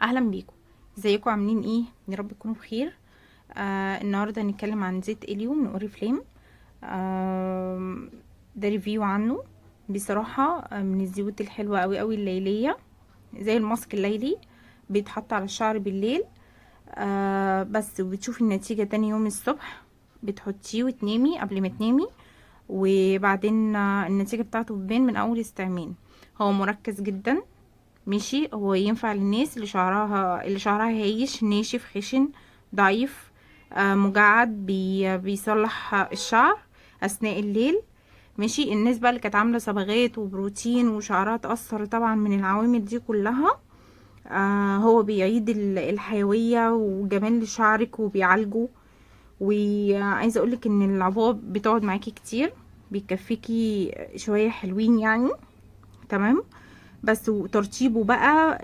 اهلا بيكم. ازيكم عاملين ايه؟ يا رب تكونوا بخير. النهارده هنتكلم عن زيت اليو من اوريفليم. ده ريفيو عنه. بصراحه من الزيوت الحلوه قوي قوي الليليه، زي الماسك الليلي، بيتحط على الشعر بالليل. بس وبتشوفي النتيجه تاني يوم الصبح، بتحطيه وتنامي قبل ما تنامي، وبعدين النتيجه بتاعته بتبان من اول استعمال. هو مركز جدا، ماشي. هو ينفع للناس اللي شعرها هايش، ناشف، خشن، ضعيف، مجعد، بيصلح الشعر اثناء الليل. ماشي. الناس بقى اللي كانت عامله صبغات وبروتين وشعرها اتأثر طبعا من العوامل دي كلها، هو بيعيد الحيويه وجمال لشعرك وبيعالجه. وعايزه اقولك ان العبوه بتقعد معاكي كتير، بيكفيكي شويه حلوين يعني. تمام. بس وترطيبه بقى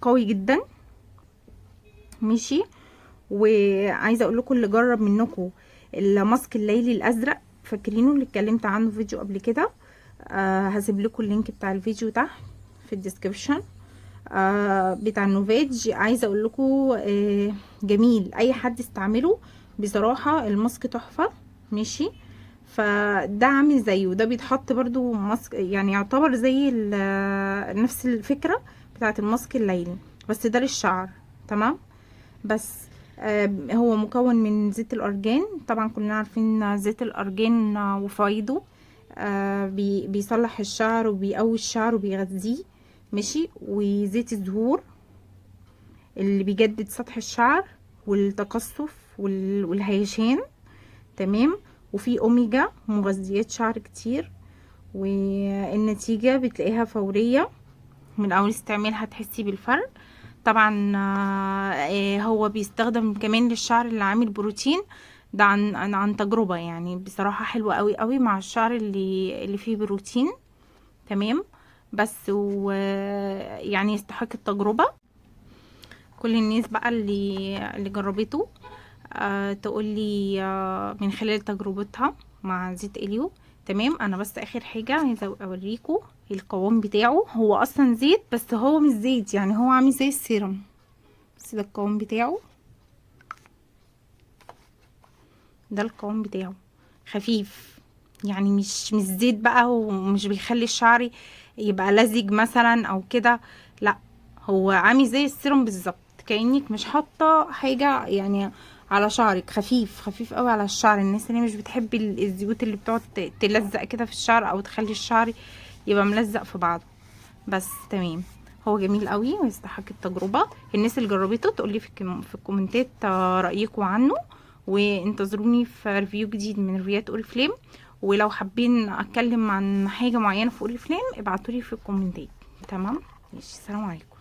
قوي جدا، ماشي. وعايزه اقول لكم اللي جرب منكم الماسك الليلي الازرق، فاكرينه اللي اتكلمت عنه في فيديو قبل كده؟ هسيب لكم اللينك بتاع الفيديو تحت في الديسكربشن، بتاع النوفيج. عايزه اقول لكم جميل، اي حد استعمله. بصراحه الماسك تحفه، ماشي. فده عامل زيه، ده بيتحط برضو ماسك، يعني يعتبر زي نفس الفكره بتاعه الماسك الليلي، بس ده للشعر. تمام. بس هو مكون من زيت الارجان. طبعا كلنا عارفين زيت الارجان وفوائده. بيصلح الشعر وبيقوي الشعر وبيغذيه، ماشي. وزيت الزهور اللي بيجدد سطح الشعر والتقصف والهيشان. تمام. وفي اوميجا مغذيات شعر كتير، والنتيجة بتلاقيها فورية، من اول استعمال هتحسي بالفرق. طبعا هو بيستخدم كمان للشعر اللي عامل بروتين. ده عن تجربة، يعني بصراحة حلوة قوي قوي مع الشعر اللي فيه بروتين. تمام. بس يعني يستحق التجربة. كل الناس بقى اللي جربته تقولي من خلال تجربتها مع زيت اليو. تمام. انا بس اخر حاجة عايزة اوريكم القوام بتاعه. هو اصلا زيت، بس هو مش زيت، يعني هو عامل زي السيرم. بس ده القوام بتاعه، ده القوام بتاعه خفيف، يعني مش زيت بقى، ومش بيخلي الشعر يبقى لزج مثلا او كده. لا، هو عامل زي السيرم بالظبط، كأنك مش حاطه حاجه يعني على شعرك. خفيف خفيف قوي على الشعر. الناس اللي مش بتحب الزيوت اللي بتقعد تلزق كده في الشعر، او تخلي الشعر يبقى ملزق في بعضه. بس تمام. هو جميل قوي ويستحق التجربه. الناس اللي جربته تقولي في الكومنتات رايكم عنه. وانتظروني في ريفيو جديد من ريفيوهات اوريفليم. ولو حابين اتكلم عن حاجه معينه في اوريفليم ابعتولي في الكومنتات. تمام. ماشي. السلام عليكم.